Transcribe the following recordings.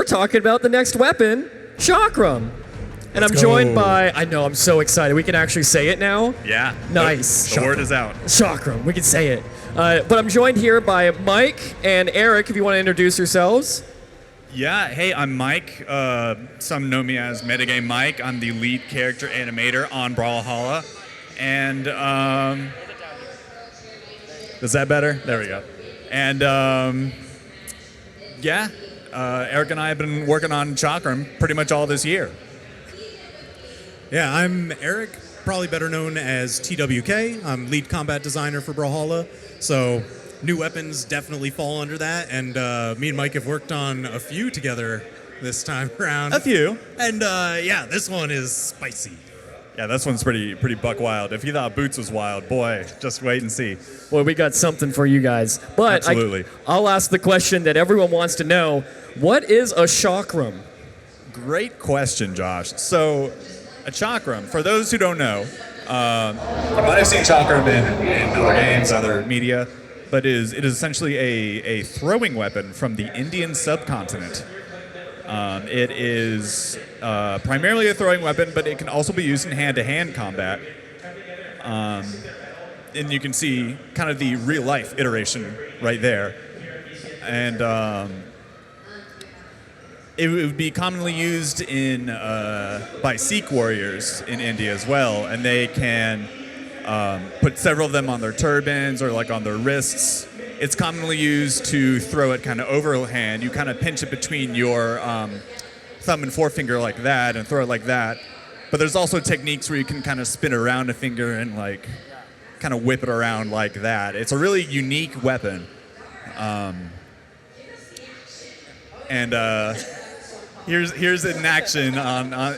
talking about the next weapon, Chakram. And I'm joined by, I know, I'm so excited. We can actually say it now. Yeah. Nice. The word is out. Chakram, we can say it. But I'm joined here by Mike and Eric, if you want to introduce yourselves. Yeah, hey, I'm Mike. Some know me as Metagame Mike. I'm the lead character animator on Brawlhalla. And, is that better? There we go. And, Eric and I have been working on Chakram pretty much all this year. Yeah, I'm Eric, probably better known as TWK. I'm lead combat designer for Brawlhalla, so new weapons definitely fall under that, and me and Mike have worked on a few together this time around. A few. And this one is spicy. Yeah, this one's pretty buck wild. If you thought Boots was wild, boy, just wait and see. Well, we got something for you guys. But absolutely. I'll ask the question that everyone wants to know. What is a Chakram? Great question, Josh. So, a Chakram, for those who don't know, you might have seen Chakram in other games, other media, but it is essentially a throwing weapon from the Indian subcontinent. It is primarily a throwing weapon, but it can also be used in hand-to-hand combat. And you can see kind of the real-life iteration right there. And it would be commonly used by Sikh warriors in India as well, and they can put several of them on their turbans or like on their wrists. It's commonly used to throw it kind of overhand. You kind of pinch it between your thumb and forefinger like that and throw it like that. But there's also techniques where you can kind of spin around a finger and like kind of whip it around like that. It's a really unique weapon. Here's it in action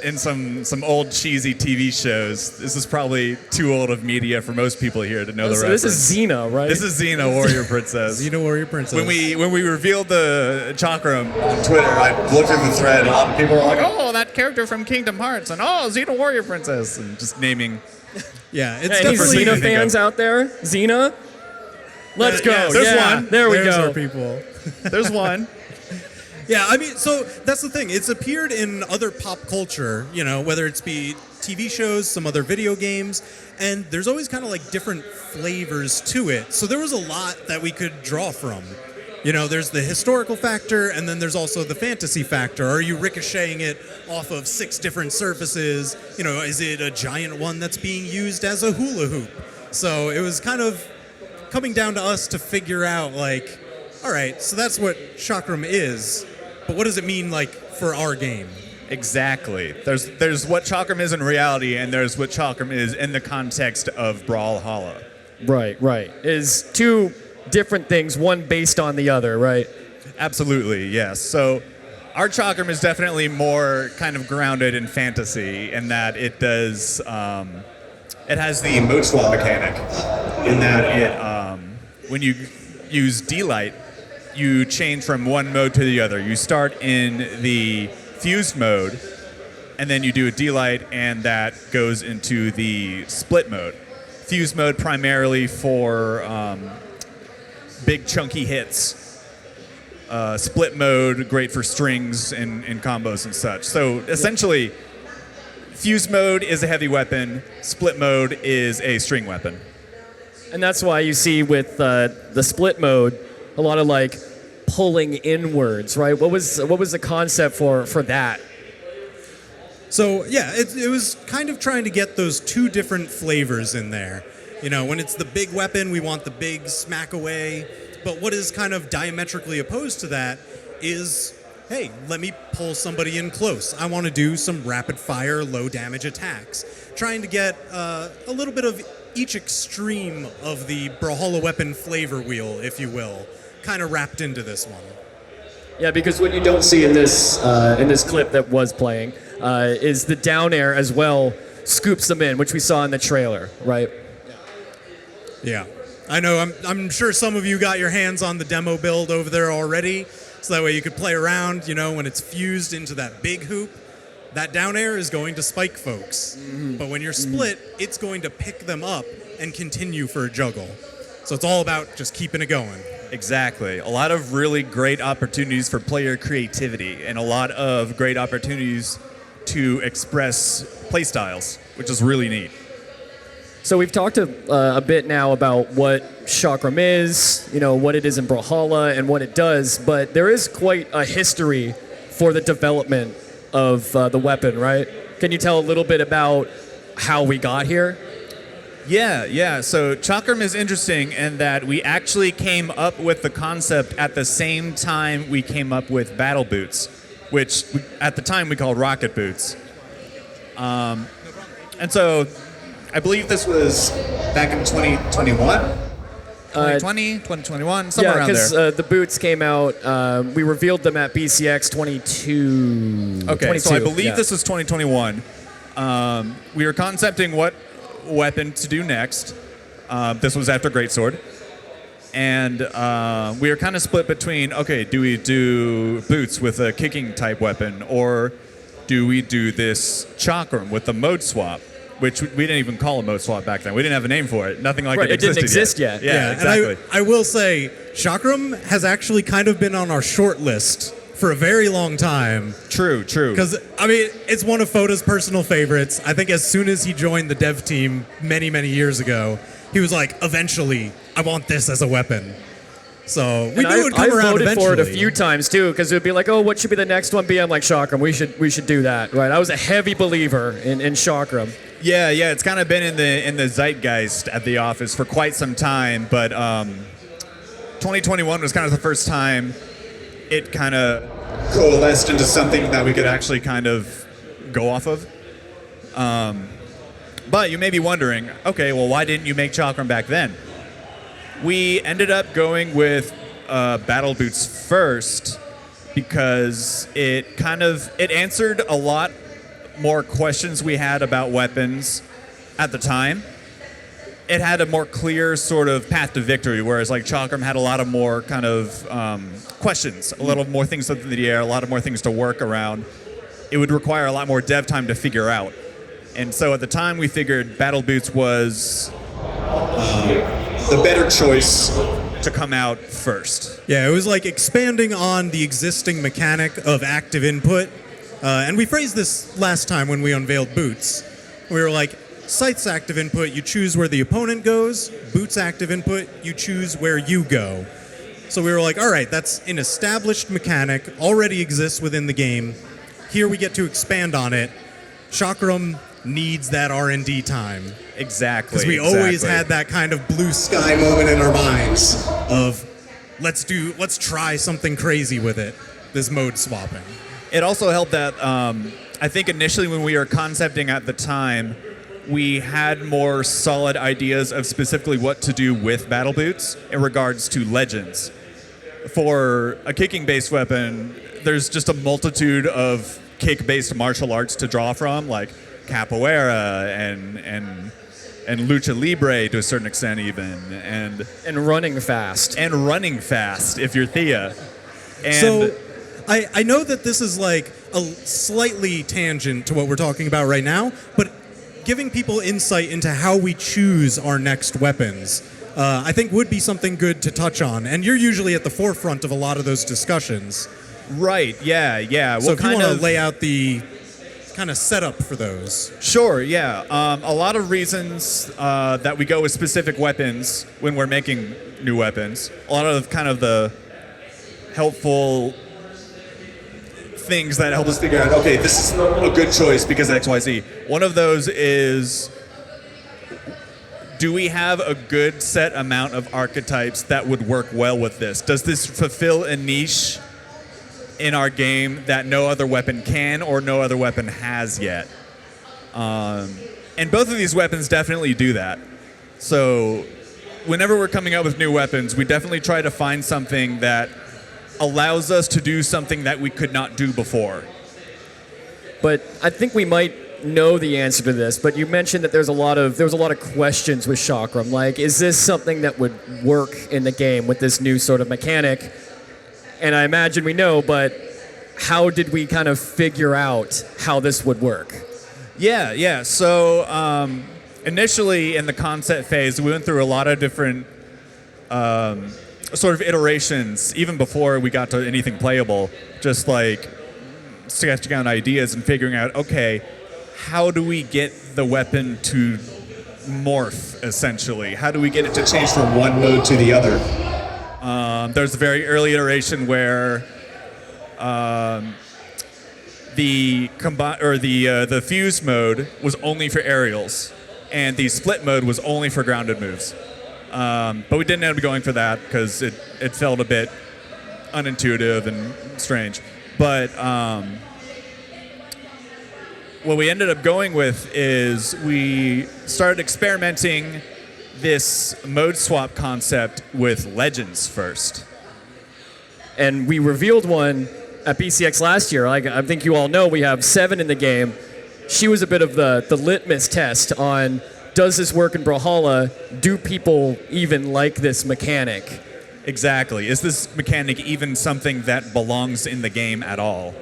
in some old cheesy TV shows. This is probably too old of media for most people here to know the reference. This is Xena, right? This is Xena, Warrior Princess. Xena, Warrior Princess. When we revealed the Chakram on Twitter, I looked at the thread, and a lot of people were like, "Oh, that character from Kingdom Hearts," and "Oh, Xena, Warrior Princess," and just naming. Yeah, it's any definitely Xena fans out there? Xena? Let's go. Yeah, there's one. There we There's go. our people. There's one. Yeah, I mean, so that's the thing. It's appeared in other pop culture, whether it's be TV shows, some other video games, and there's always kind of like different flavors to it. So there was a lot that we could draw from. There's the historical factor, and then there's also the fantasy factor. Are you ricocheting it off of 6 different surfaces? Is it a giant one that's being used as a hula hoop? So it was kind of coming down to us to figure out, like, all right, so that's what Chakram is. But what does it mean, like, for our game? Exactly. There's what Chakram is in reality, and there's what Chakram is in the context of Brawlhalla. Right. Is 2 different things, one based on the other, right? Absolutely, yes. So our Chakram is definitely more kind of grounded in fantasy in that it does, it has the mode swap mechanic in that it, when you use D-Light, you change from one mode to the other. You start in the fused mode, and then you do a D-Light, and that goes into the split mode. Fused mode primarily for big chunky hits. Split mode, great for strings and combos and such. So essentially, fused mode is a heavy weapon, split mode is a string weapon. And that's why you see with the split mode, a lot of like pulling inwards, right? What was the concept for that? So yeah, it was kind of trying to get those 2 different flavors in there. When it's the big weapon, we want the big smack away. But what is kind of diametrically opposed to that is, hey, let me pull somebody in close. I want to do some rapid fire, low damage attacks. Trying to get a little bit of each extreme of the Brawlhalla weapon flavor wheel, if you will, kind of wrapped into this one. Yeah, because what you don't see in this clip that was playing is the down air as well scoops them in, which we saw in the trailer, right? Yeah. I know, I'm sure some of you got your hands on the demo build over there already, so that way you could play around, when it's fused into that big hoop. That down air is going to spike folks. Mm-hmm. But when you're split, it's going to pick them up and continue for a juggle. So it's all about just keeping it going. Exactly. A lot of really great opportunities for player creativity and a lot of great opportunities to express playstyles, which is really neat. So we've talked a bit now about what Chakram is, what it is in Brawlhalla and what it does, but there is quite a history for the development of the weapon, right? Can you tell a little bit about how we got here? Yeah. So Chakram is interesting in that we actually came up with the concept at the same time we came up with battle boots, which at the time we called rocket boots. And so I believe this was back in 2021? 2020, 2021, somewhere around there. Yeah, because the boots came out, we revealed them at BCX 22. Okay, 22, so I believe this was 2021. We were concepting what weapon to do next. This was after Greatsword. And we were kind of split between, okay, do we do boots with a kicking type weapon, or do we do this Chakram with the mode swap? Which we didn't even call a mode swap back then. We didn't have a name for it. Nothing like it it didn't exist yet. Yeah, exactly. And I will say, Shakram has actually kind of been on our short list for a very long time. True. Because, it's one of Foda's personal favorites. I think as soon as he joined the dev team many, many years ago, he was like, eventually, I want this as a weapon. So we knew it would come around eventually. I voted for it a few times too, because it would be like, oh, what should be the next one be? I'm like, Chakram. We should do that, right? I was a heavy believer in Chakram. Yeah, it's kind of been in the zeitgeist at the office for quite some time, but 2021 was kind of the first time it kind of coalesced into something that we could actually kind of go off of. But you may be wondering, okay, well, why didn't you make Chakram back then? We ended up going with battle boots first because it answered a lot more questions we had about weapons at the time. It had a more clear sort of path to victory, whereas like Chakram had a lot of more kind of questions, a little more things up in the air, a lot of more things to work around. It would require a lot more dev time to figure out. And so at the time we figured battle boots was the better choice to come out first. Yeah, it was like expanding on the existing mechanic of active input. And we phrased this last time when we unveiled boots. We were like, Scythe's active input, you choose where the opponent goes. Boots active input, you choose where you go. So we were like, all right, that's an established mechanic, already exists within the game. Here we get to expand on it. Chakram needs that R&D time. Exactly. Because we always had that kind of blue sky moment in our minds of, let's try something crazy with it, this mode swapping. It also helped that I think initially when we were concepting at the time, we had more solid ideas of specifically what to do with battle boots in regards to legends. For a kicking-based weapon, there's just a multitude of kick-based martial arts to draw from, like capoeira and lucha libre to a certain extent even, and running fast. And running fast if you're Thea. And so I know that this is like a slightly tangent to what we're talking about right now, but giving people insight into how we choose our next weapons, I think would be something good to touch on. And you're usually at the forefront of a lot of those discussions. Right, yeah. So if you want to lay out the kind of setup for those. Sure, yeah. A lot of reasons that we go with specific weapons when we're making new weapons. A lot of kind of the helpful things that help us figure out, okay, this is a good choice because XYZ. One of those is, do we have a good set amount of archetypes that would work well with this? Does this fulfill a niche in our game that no other weapon can or no other weapon has yet? And both of these weapons definitely do that. So whenever we're coming up with new weapons, we definitely try to find something that allows us to do something that we could not do before. But I think we might know the answer to this, but you mentioned that there was a lot of questions with Chakram. Like, is this something that would work in the game with this new sort of mechanic? And I imagine we know, but how did we kind of figure out how this would work? Yeah. So initially in the concept phase, we went through a lot of different sort of iterations, even before we got to anything playable, just like sketching out ideas and figuring out, okay, how do we get the weapon to morph, essentially? How do we get it to change from one mode to the other? There's a very early iteration where the fuse mode was only for aerials, and the split mode was only for grounded moves. But we didn't end up going for that because it felt a bit unintuitive and strange. But what we ended up going with is we started experimenting this mode swap concept with Legends first. And we revealed one at BCX last year. I think you all know we have 7 in the game. She was a bit of the litmus test on, does this work in Brawlhalla? Do people even like this mechanic? Exactly. Is this mechanic even something that belongs in the game at all?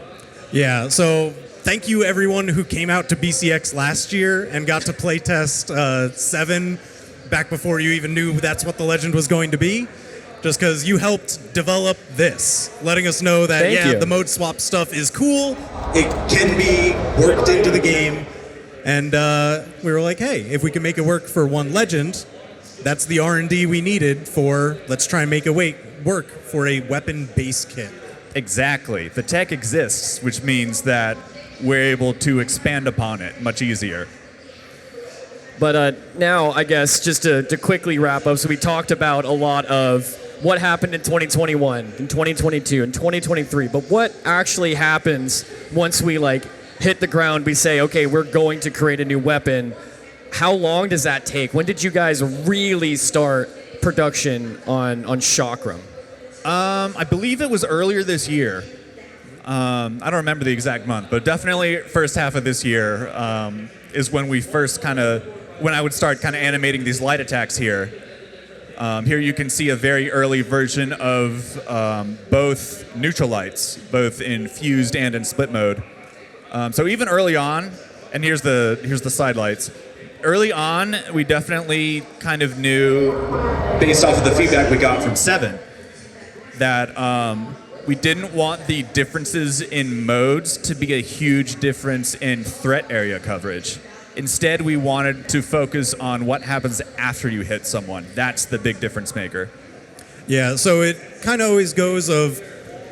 Yeah, so thank you everyone who came out to BCX last year and got to playtest 7 back before you even knew that's what the legend was going to be. Just because you helped develop this, letting us know that, Thank you. the mode swap stuff is cool, it can be worked into the game, and we were like, hey, if we can make it work for one legend, that's the R&D we needed for, let's try and make it work for a weapon base kit. Exactly. The tech exists, which means that we're able to expand upon it much easier. But now, I guess, just to quickly wrap up, so we talked about a lot of what happened in 2021, in 2022, and 2023, but what actually happens once we hit the ground, we say, okay, we're going to create a new weapon. How long does that take? When did you guys really start production on Chakram? I believe it was earlier this year. I don't remember the exact month, but definitely first half of this year is when we first when I would start animating these light attacks here. Here you can see a very early version of both neutral lights, both in fused and in split mode. So even early on, and here's the side lights. Early on, we definitely knew, based off of the feedback we got from 7, that we didn't want the differences in modes to be a huge difference in threat area coverage. Instead, we wanted to focus on what happens after you hit someone. That's the big difference maker. Yeah, so it always goes of,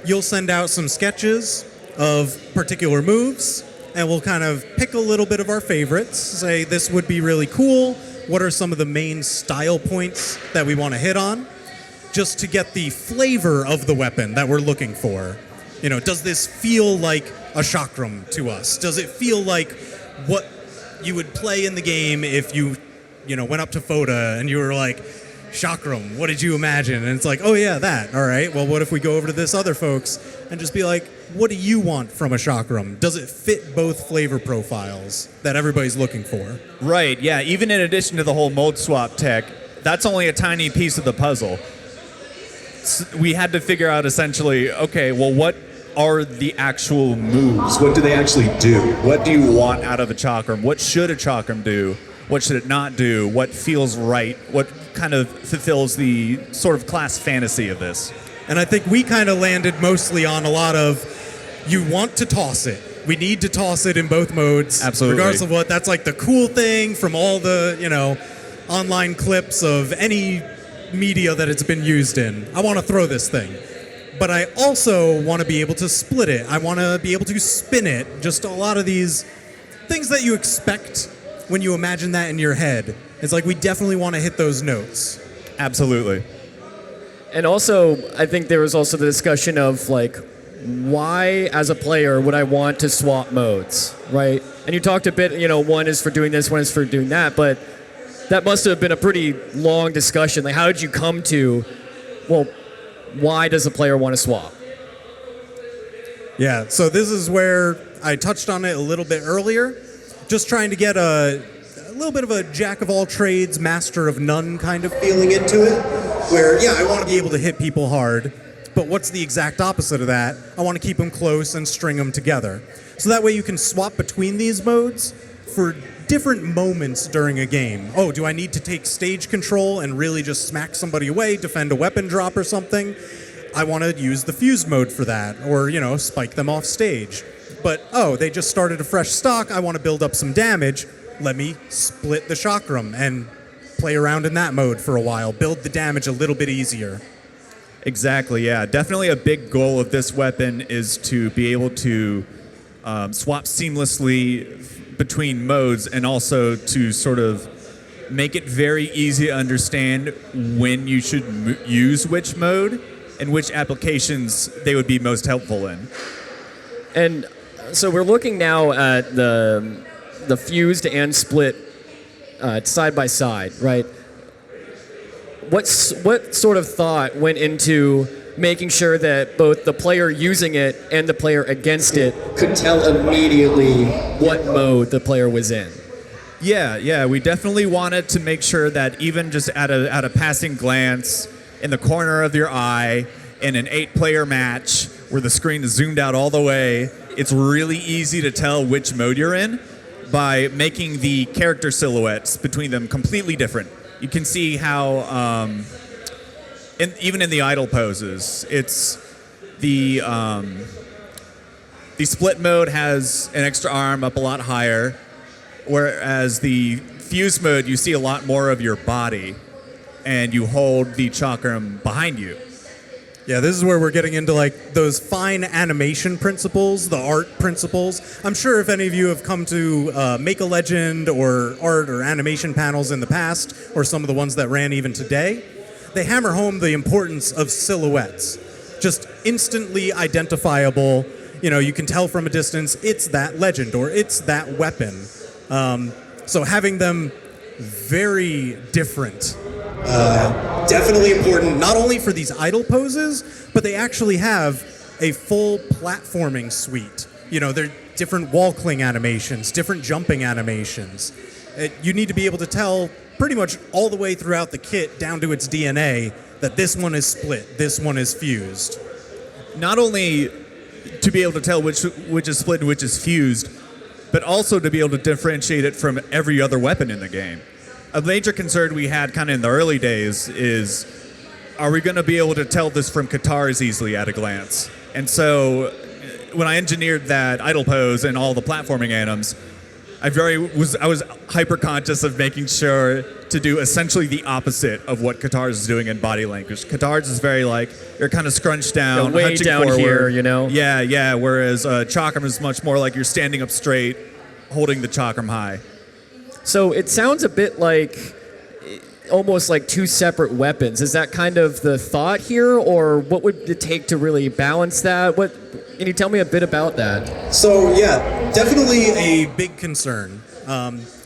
you'll send out some sketches of particular moves, and we'll pick a little bit of our favorites, say this would be really cool, what are some of the main style points that we want to hit on, just to get the flavor of the weapon that we're looking for. Does this feel like a Shakram to us? Does it feel like what you would play in the game if you went up to Foda and you were like, Shakram, what did you imagine? And it's like, oh yeah, that. All right, well, what if we go over to this other folks and just be like, what do you want from a Shakram? Does it fit both flavor profiles that everybody's looking for? Right, yeah. Even in addition to the whole mode swap tech, that's only a tiny piece of the puzzle. We had to figure out essentially, okay, well, what are the actual moves? What do they actually do? What do you want out of a Chakram? What should a Chakram do? What should it not do? What feels right? What fulfills the sort of class fantasy of this? And I think we landed mostly on a lot of, you want to toss it. We need to toss it in both modes. Absolutely. Regardless of what, that's the cool thing from all the, online clips of any media that it's been used in. I want to throw this thing. But I also want to be able to split it. I want to be able to spin it. Just a lot of these things that you expect when you imagine that in your head. It's we definitely want to hit those notes. Absolutely. And also, I think there was also the discussion of why as a player would I want to swap modes, right? And you talked a bit, one is for doing this, one is for doing that, but that must have been a pretty long discussion. How did you come to, well, why does a player want to swap? Yeah, so this is where I touched on it a little bit earlier. Just trying to get a little bit of a jack of all trades, master of none kind of feeling into it. Where, I want to be able to hit people hard, but what's the exact opposite of that? I want to keep them close and string them together. So that way you can swap between these modes for different moments during a game. Oh, do I need to take stage control and really just smack somebody away, defend a weapon drop or something? I want to use the fuse mode for that, or, spike them off stage. But, they just started a fresh stock, I want to build up some damage. Let me split the Chakram and play around in that mode for a while, build the damage a little bit easier. Exactly, yeah. Definitely a big goal of this weapon is to be able to swap seamlessly between modes, and also to sort of make it very easy to understand when you should use which mode and which applications they would be most helpful in. And so we're looking now at the fused and split side by side, right? What sort of thought went into making sure that both the player using it and the player against it could tell immediately what mode the player was in? Yeah, we definitely wanted to make sure that even just at a passing glance in the corner of your eye in an 8-player match where the screen is zoomed out all the way, it's really easy to tell which mode you're in by making the character silhouettes between them completely different. You can see how, even in the idle poses, it's the split mode has an extra arm up a lot higher, whereas the fuse mode, you see a lot more of your body, and you hold the Chakram behind you. Yeah, this is where we're getting into like those fine animation principles, the art principles. I'm sure if any of you have come to Make a Legend or art or animation panels in the past, or some of the ones that ran even today, they hammer home the importance of silhouettes. Just instantly identifiable, you can tell from a distance, it's that legend or it's that weapon. So having them very different. Definitely important, not only for these idle poses, but they actually have a full platforming suite. They're different wall cling animations, different jumping animations. You need to be able to tell pretty much all the way throughout the kit down to its DNA that this one is split, this one is fused. Not only to be able to tell which is split and which is fused, but also to be able to differentiate it from every other weapon in the game. A major concern we had kind of in the early days is, are we going to be able to tell this from Katars easily at a glance? And so when I engineered that idle pose and all the platforming items, I was hyper conscious of making sure to do essentially the opposite of what Katars is doing in body language. Katars is very you're kind of scrunched down, way hunching down forward. here, Yeah. Whereas Chakram is much more like you're standing up straight, holding the Chakram high. So it sounds a bit like almost like two separate weapons. Is that kind of the thought here, or what would it take to really balance that? Can you tell me a bit about that? So yeah, definitely a big concern.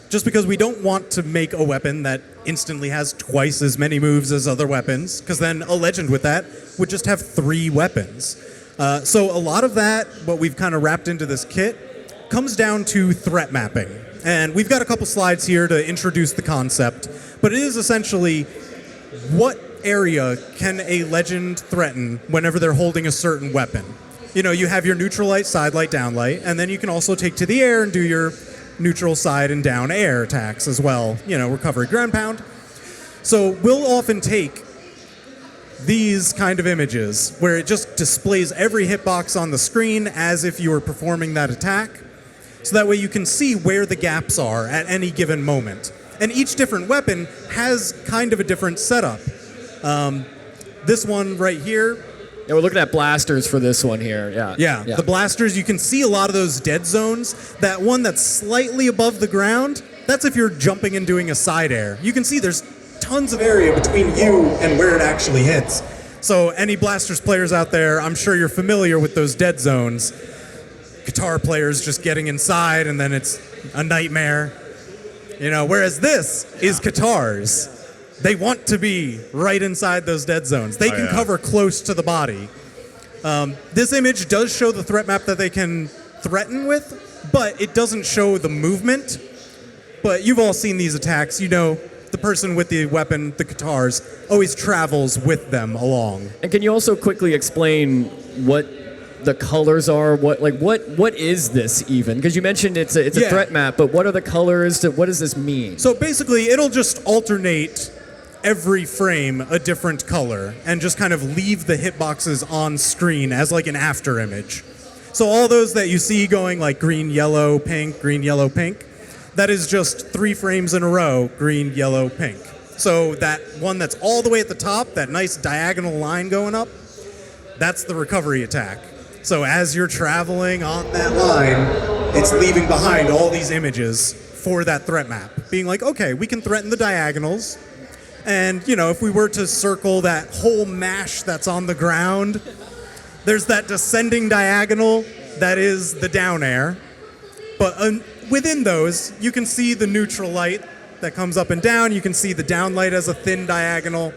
Just because we don't want to make a weapon that instantly has twice as many moves as other weapons, because then a legend with that would just have 3 weapons. So a lot of that, what we've kind of wrapped into this kit, comes down to threat mapping. And we've got a couple slides here to introduce the concept, but it is essentially what area can a legend threaten whenever they're holding a certain weapon. You have your neutral light, side light, down light, and then you can also take to the air and do your neutral side and down air attacks as well, recovery ground pound. So we'll often take these kind of images where it just displays every hitbox on the screen as if you were performing that attack. So that way you can see where the gaps are at any given moment. And each different weapon has kind of a different setup. This one right here. Yeah, we're looking at blasters for this one here. Yeah, the blasters, you can see a lot of those dead zones. That one that's slightly above the ground, that's if you're jumping and doing a side air. You can see there's tons of area between you and where it actually hits. So any blasters players out there, I'm sure you're familiar with those dead zones. Guitar players just getting inside, and then it's a nightmare. Whereas this is Katars. They want to be right inside those dead zones. They can cover close to the body. This image does show the threat map that they can threaten with, but it doesn't show the movement. But you've all seen these attacks. The person with the weapon, the Katars, always travels with them along. And can you also quickly explain what the colors are? What is this even? Because you mentioned it's a Yeah. threat map, but what are the colors? What does this mean? So basically, it'll just alternate every frame a different color and just kind of leave the hitboxes on screen as like an after image. So all those that you see going like green, yellow, pink, that is just 3 frames in a row, green, yellow, pink. So that one that's all the way at the top, that nice diagonal line going up, that's the recovery attack. So as you're traveling on that line, it's leaving behind all these images for that threat map, being like, okay, we can threaten the diagonals. And, if we were to circle that whole mash that's on the ground, there's that descending diagonal that is the down air. But within those, you can see the neutral light that comes up and down. You can see the down light as a thin diagonal.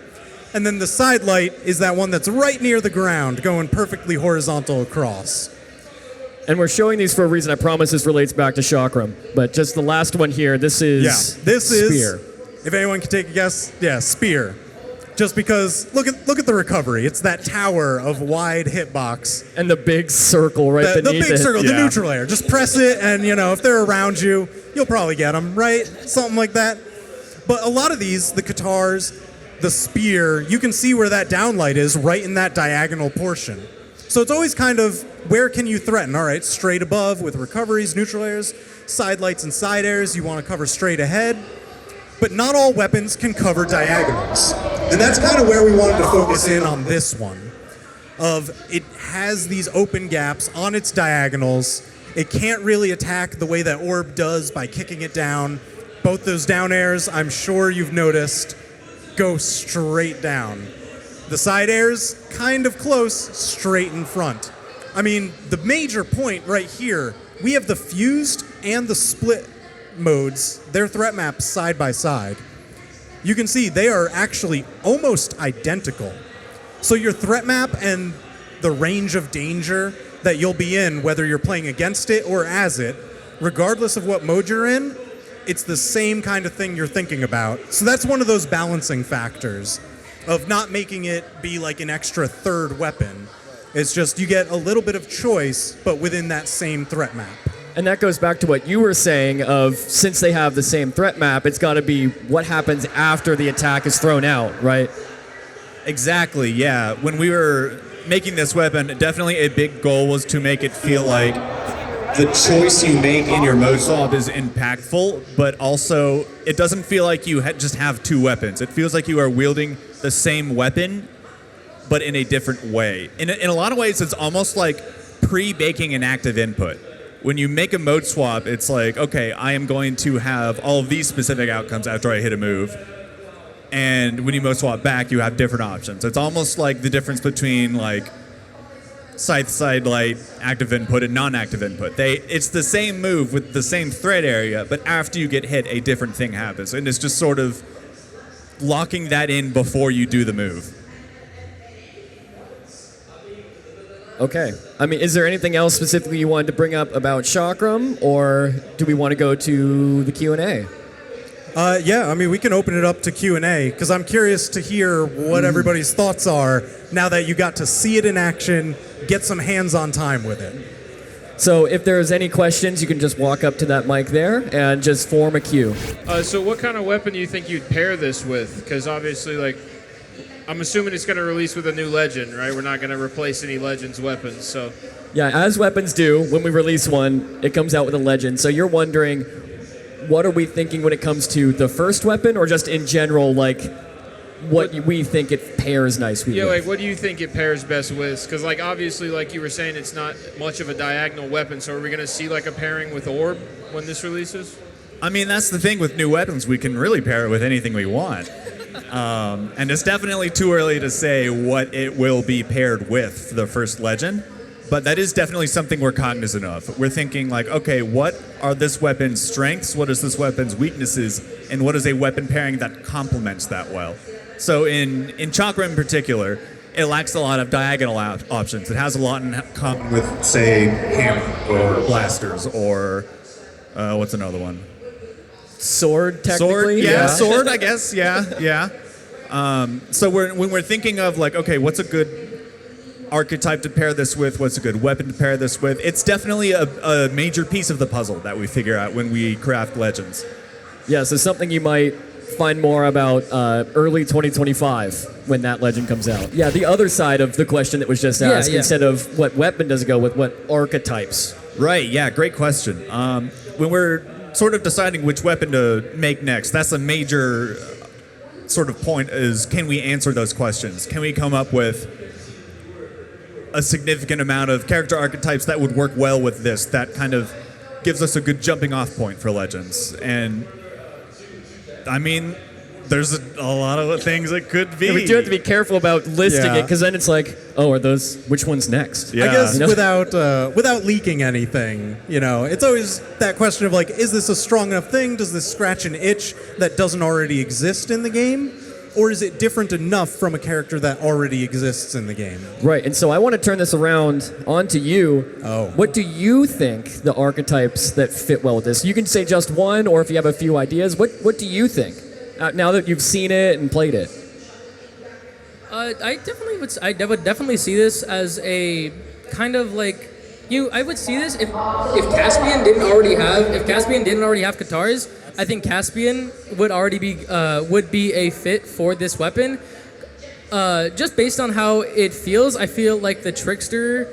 And then the side light is that one that's right near the ground, going perfectly horizontal across. And we're showing these for a reason. I promise this relates back to Chakram. But just the last one here, this is this Spear. is, if anyone can take a guess, Spear. Just because, look at the recovery. It's that tower of wide hitbox. And the big circle right The beneath big it. circle, the neutral layer. Just press it, and if they're around you, you'll probably get them, right? Something like that. But a lot of these, the Katars, the Spear, you can see where that downlight is right in that diagonal portion. So it's always kind of, where can you threaten? All right, straight above with recoveries, neutral layers, side lights and side airs, you want to cover straight ahead. But not all weapons can cover diagonals. And that's kind of where we wanted to focus in on this one. It has these open gaps on its diagonals. It can't really attack the way that Orb does by kicking it down. Both those down airs, I'm sure you've noticed, go straight down. The side airs, kind of close, straight in front. I mean, the major point right here, we have the fused and the split modes, their threat maps side by side. You can see they are actually almost identical. So your threat map and the range of danger that you'll be in, whether you're playing against it or as it, regardless of what mode you're in, it's the same kind of thing you're thinking about. So that's one of those balancing factors of not making it be like an extra third weapon. It's just you get a little bit of choice, but within that same threat map. And that goes back to what you were saying of, since they have the same threat map, it's got to be what happens after the attack is thrown out, right? Exactly, yeah. When we were making this weapon, definitely a big goal was to make it feel like the choice you make in your mode swap is impactful, but also it doesn't feel like you just have 2 weapons. It feels like you are wielding the same weapon, but in a different way. In a lot of ways, it's almost like pre-baking an active input. When you make a mode swap, it's like, okay, I am going to have all of these specific outcomes after I hit a move. And when you mode swap back, you have different options. It's almost like the difference between like scythe, side light, active input, and non-active input. It's the same move with the same threat area, but after you get hit, a different thing happens. And it's just sort of locking that in before you do the move. Okay. I mean, is there anything else specifically you wanted to bring up about Chakram, or do we want to go to the Q&A? Yeah, I mean, we can open it up to Q&A, because I'm curious to hear what everybody's thoughts are now that you got to see it in action, get some hands-on time with it. So if there's any questions, you can just walk up to that mic there and just form a queue. So what kind of weapon do you think you'd pair this with? Because obviously, like, I'm assuming it's going to release with a new legend, right? We're not going to replace any Legends weapons, so... Yeah, as weapons do, when we release one, it comes out with a legend. So you're wondering, what are we thinking when it comes to the first weapon, or just in general, like, what we think it pairs nicely Yeah, with? like, what do you think it pairs best with? Because, like, obviously, like you were saying, it's not much of a diagonal weapon, so are we going to see, like, a pairing with Orb when this releases? I mean, that's the thing with new weapons. We can really pair it with anything we want. And it's definitely too early to say what it will be paired with for the first legend. But that is definitely something we're cognizant of. We're thinking like, okay, what are this weapon's strengths? What is this weapon's weaknesses? And what is a weapon pairing that complements that well? So in Chakram in particular, it lacks a lot of diagonal options. It has a lot in common with, say, hammer or blasters or what's another one? Sword, technically? Sword, yeah, sword, I guess, yeah. So when we're thinking of like, okay, what's a good archetype to pair this with, what's a good weapon to pair this with. It's definitely a major piece of the puzzle that we figure out when we craft legends. Yeah, so something you might find more about early 2025 when that legend comes out. Yeah, the other side of the question that was just asked, instead of what weapon does it go with, what archetypes? Right, yeah, great question. When we're sort of deciding which weapon to make next, that's a major sort of point is, can we answer those questions? Can we come up with a significant amount of character archetypes that would work well with this, that kind of gives us a good jumping off point for legends? And I mean, there's a lot of things it could be. Yeah, we do have to be careful about listing it, because then it's like, oh, are those, which one's next? Yeah. I guess You know? without leaking anything, it's always that question of like, is this a strong enough thing? Does this scratch an itch that doesn't already exist in the game? Or is it different enough from a character that already exists in the game? Right, and so I want to turn this around onto you. Oh. What do you think the archetypes that fit well with this? You can say just one, or if you have a few ideas, what do you think? Now that you've seen it and played it. I would definitely see this as a kind of like I would see this if Caspian didn't already have Katars. I think Caspian would be a fit for this weapon. Just based on how it feels, I feel like the trickster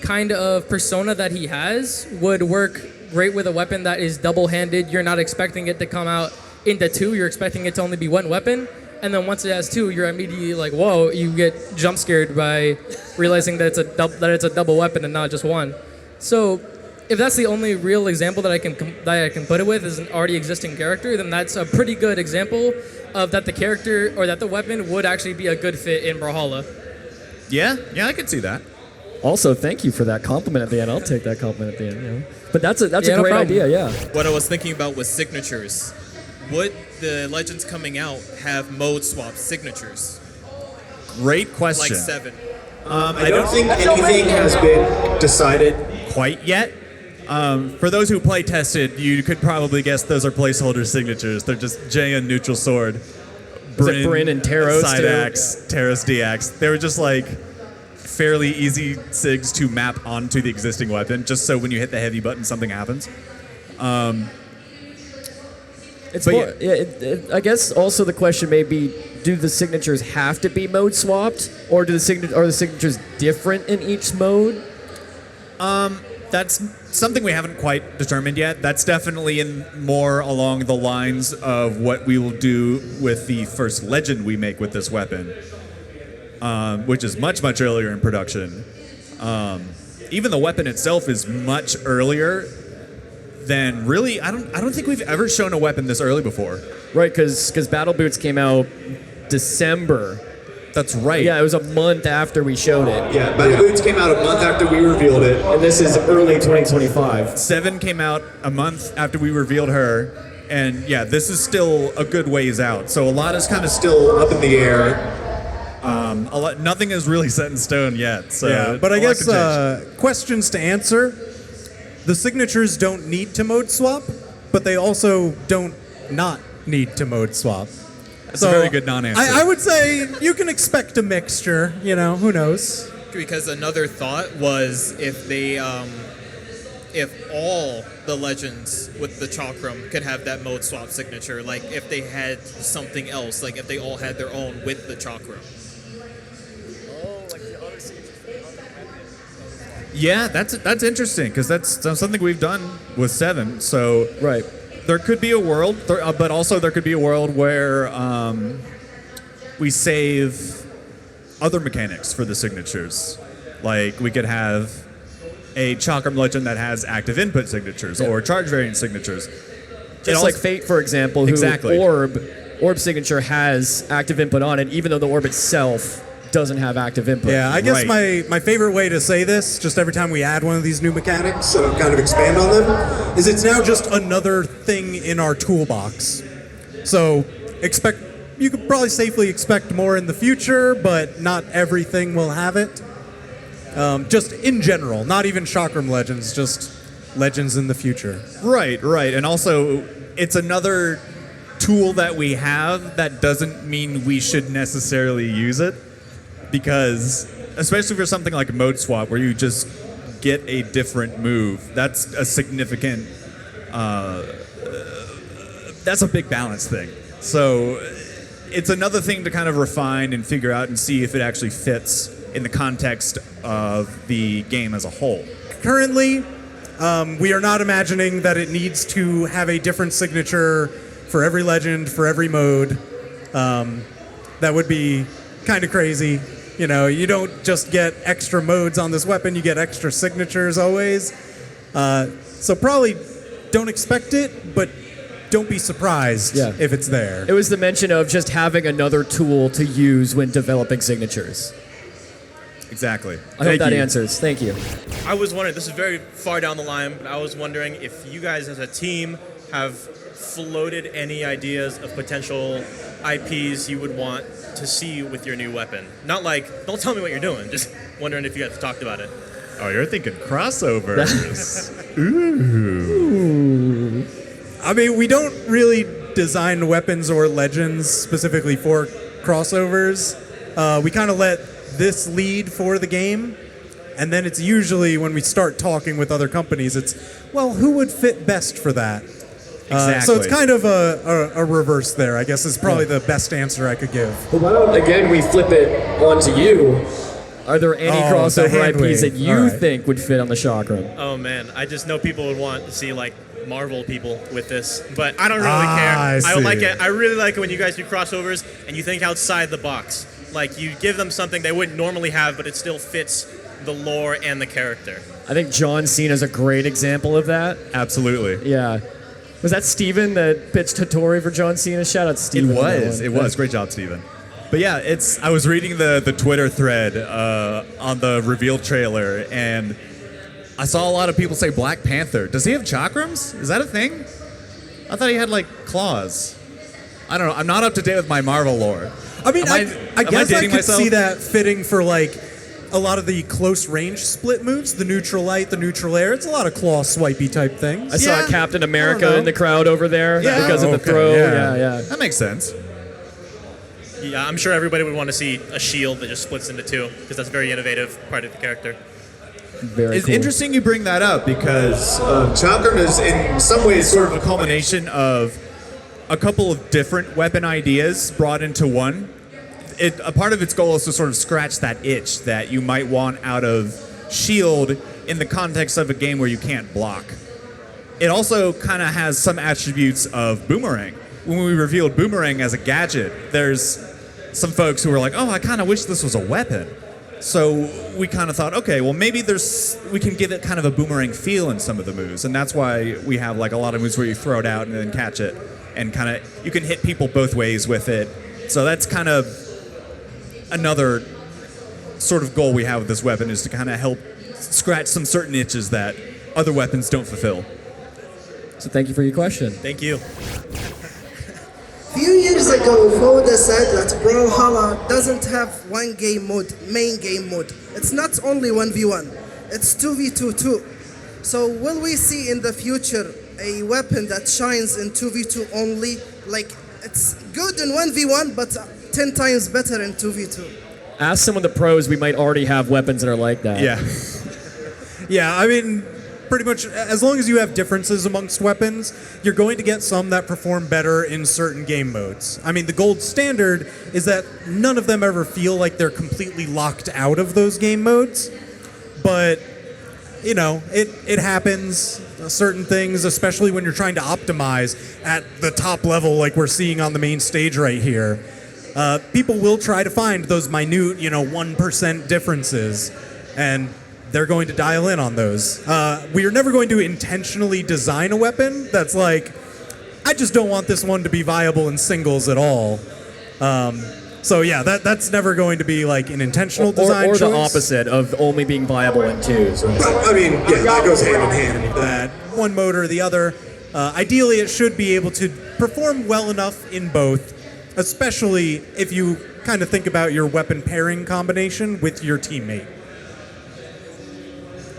kind of persona that he has would work great with a weapon that is double-handed. You're not expecting it to come out into two. You're expecting it to only be one weapon. And then once it has two, you're immediately like, whoa, you get jump scared by realizing that it's a double weapon and not just one. So if that's the only real example that I can put it with is an already existing character, then that's a pretty good example of that the character or that the weapon would actually be a good fit in Brawlhalla. Yeah, I can see that. Also, thank you for that compliment at the end. I'll take that compliment at the end. But that's a no great problem. idea, yeah. What I was thinking about was signatures. Would the legends coming out have mode swap signatures? Great question. Like 7. I don't think anything has been decided quite yet. For those who play tested, you could probably guess those are placeholder signatures. They're just J and neutral sword. Bryn and Taros side too? axe, Taros D-axe. They were just like fairly easy sigs to map onto the existing weapon, just so when you hit the heavy button, something happens. It's But more, I guess also the question may be, do the signatures have to be mode swapped, or are the signatures different in each mode? That's something we haven't quite determined yet. That's definitely in more along the lines of what we will do with the first legend we make with this weapon, which is much, much earlier in production. Even the weapon itself is much earlier than really. I don't think we've ever shown a weapon this early before. Right, because Battle Boots came out December. That's right. Yeah, it was a month after we showed it. Yeah, Battle Boots came out a month after we revealed it. And this is early 2025. 7 came out a month after we revealed her, and yeah, this is still a good ways out. So a lot is kind of still up in the air. Nothing is really set in stone yet. So Yeah, but I a lot guess can change. questions to answer. The signatures don't need to mode swap, but they also don't not need to mode swap. That's a very good non-answer. I would say you can expect a mixture. Who knows? Because another thought was if they, if all the legends with the Chakram could have that mode swap signature, like if they had something else, like if they all had their own with the Chakram. Yeah, that's interesting because that's something we've done with 7. So Right. there could be a world, but also there could be a world where we save other mechanics for the signatures. Like we could have a Chakram legend that has active input signatures or charge variant signatures. Just like Fate, for example, who Exactly. Orb signature has active input on it, even though the orb itself doesn't have active input. Yeah, I guess Right. my favorite way to say this, just every time we add one of these new mechanics, so kind of expand on them, is it's now just another thing in our toolbox. So you could probably safely expect more in the future, but not everything will have it. Just in general, not even Chakram legends, just legends in the future. Right. And also, it's another tool that we have that doesn't mean we should necessarily use it because especially for something like a mode swap where you just get a different move. That's a significant. That's a big balance thing. So it's another thing to kind of refine and figure out and see if it actually fits in the context of the game as a whole. Currently, we are not imagining that it needs to have a different signature for every legend, for every mode. That would be kind of crazy. You know, you don't just get extra modes on this weapon, you get extra signatures always. So probably don't expect it, but don't be surprised if it's there. It was the mention of just having another tool to use when developing signatures. Exactly. I hope that answers. Thank you. I was wondering, this is very far down the line, but I was wondering if you guys as a team have floated any ideas of potential IPs you would want to see with your new weapon. Not like, don't tell me what you're doing, just wondering if you guys talked about it. Oh, you're thinking crossovers. Ooh. I mean, we don't really design weapons or legends specifically for crossovers. We kind of let this lead for the game, and then it's usually when we start talking with other companies, it's, well, who would fit best for that? Exactly. So it's kind of a reverse there, I guess, is probably the best answer I could give. But why don't, again, we flip it onto you? Are there any crossover IPs that you think would fit on the Chakram? Oh man, I just know people would want to see like Marvel people with this, but I don't really care. I like it. I really like it when you guys do crossovers and you think outside the box. Like you give them something they wouldn't normally have, but it still fits the lore and the character. I think John Cena's a great example of that. Absolutely. Yeah. Was that Steven that pitched Hattori for John Cena? Shout out to Steven. It was. Great job, Steven. But yeah, I was reading the Twitter thread on the reveal trailer, and I saw a lot of people say Black Panther. Does he have chakrams? Is that a thing? I thought he had like claws. I don't know. I'm not up to date with my Marvel lore. I mean, I guess I could myself? see that fitting for like a lot of the close range split moves, the neutral light, the neutral air. It's a lot of claw swipey type things. I saw Captain America in the crowd over there because of the throw. Yeah. That makes sense. Yeah, I'm sure everybody would want to see a shield that just splits into two, because that's a very innovative part of the character. It's interesting you bring that up, because Chakram is in some ways sort of a culmination of a couple of different weapon ideas brought into one. A part of its goal is to sort of scratch that itch that you might want out of shield in the context of a game where you can't block. It also kind of has some attributes of boomerang. When we revealed boomerang as a gadget, there's some folks who were like, oh, I kind of wish this was a weapon. So we kind of thought, okay, well, maybe we can give it kind of a boomerang feel in some of the moves, and that's why we have like a lot of moves where you throw it out and then catch it, and kind of you can hit people both ways with it. So that's kind of another sort of goal we have with this weapon, is to kind of help scratch some certain itches that other weapons don't fulfill. So thank you for your question. Thank you. Few years ago, Foda said that Brawlhalla doesn't have one game mode, main game mode. It's not only 1v1, it's 2v2 too. So will we see in the future a weapon that shines in 2v2 only? Like, it's good in 1v1, but 10 times better in 2v2. Ask some of the pros, we might already have weapons that are like that. Yeah. Yeah, I mean, pretty much as long as you have differences amongst weapons, you're going to get some that perform better in certain game modes. I mean, the gold standard is that none of them ever feel like they're completely locked out of those game modes. But, you know, it happens. Certain things, especially when you're trying to optimize at the top level like we're seeing on the main stage right here, people will try to find those minute, 1% differences, and they're going to dial in on those. We are never going to intentionally design a weapon that's like, I just don't want this one to be viable in singles at all. So yeah, that's never going to be like an intentional design or choice. the opposite of only being viable in twos. Right? I mean, yeah, that goes hand in hand. That one mode or the other. Ideally, it should be able to perform well enough in both, especially if you kind of think about your weapon pairing combination with your teammate.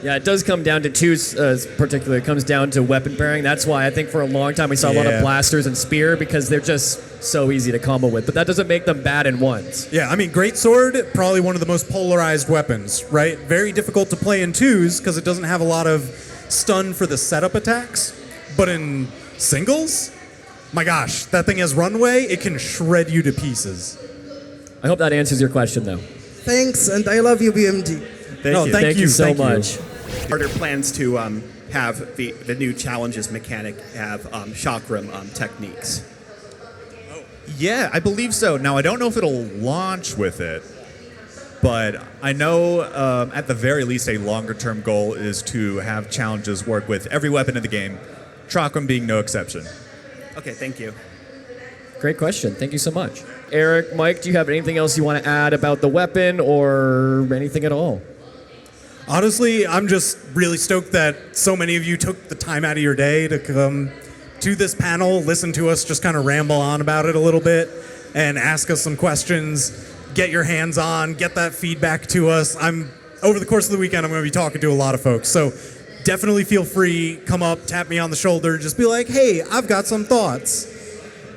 Yeah, it does come down to twos, particularly. It comes down to weapon pairing. That's why I think for a long time we saw a lot of blasters and spear because they're just so easy to combo with. But that doesn't make them bad in ones. Yeah, I mean, greatsword, probably one of the most polarized weapons, right? Very difficult to play in twos because it doesn't have a lot of stun for the setup attacks. But in singles, my gosh, that thing has runway. It can shred you to pieces. I hope that answers your question, though. Thanks, and I love you, BMG. Thank you so much. Are there plans to have the new challenges mechanic have Chakram techniques? Yeah, I believe so. Now, I don't know if it'll launch with it, but I know at the very least a longer-term goal is to have challenges work with every weapon in the game, Chakram being no exception. Okay, thank you. Great question. Thank you so much. Eric, Mike, do you have anything else you want to add about the weapon or anything at all? Honestly, I'm just really stoked that so many of you took the time out of your day to come to this panel, listen to us just kind of ramble on about it a little bit, and ask us some questions, get your hands on, get that feedback to us. Over the course of the weekend, I'm going to be talking to a lot of folks, so definitely feel free, come up, tap me on the shoulder, just be like, hey, I've got some thoughts.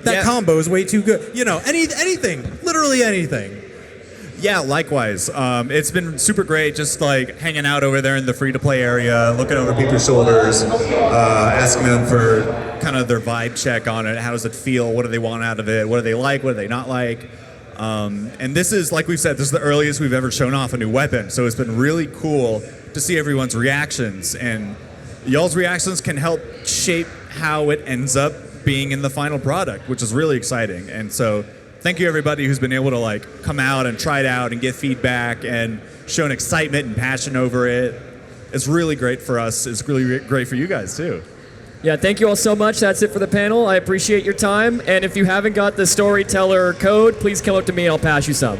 That combo is way too good. You know, anything, literally anything. Yeah, likewise. It's been super great just like hanging out over there in the free-to-play area, looking over people's shoulders, asking them for kind of their vibe check on it. How does it feel? What do they want out of it? What do they like? What do they not like? And this is, like we've said, this is the earliest we've ever shown off a new weapon. So it's been really cool to see everyone's reactions. And y'all's reactions can help shape how it ends up being in the final product, which is really exciting. And so thank you everybody who's been able to like come out and try it out and get feedback and show an excitement and passion over it. It's really great for us. It's really great for you guys too. Yeah, thank you all so much. That's it for the panel. I appreciate your time. And if you haven't got the storyteller code, please come up to me and I'll pass you some.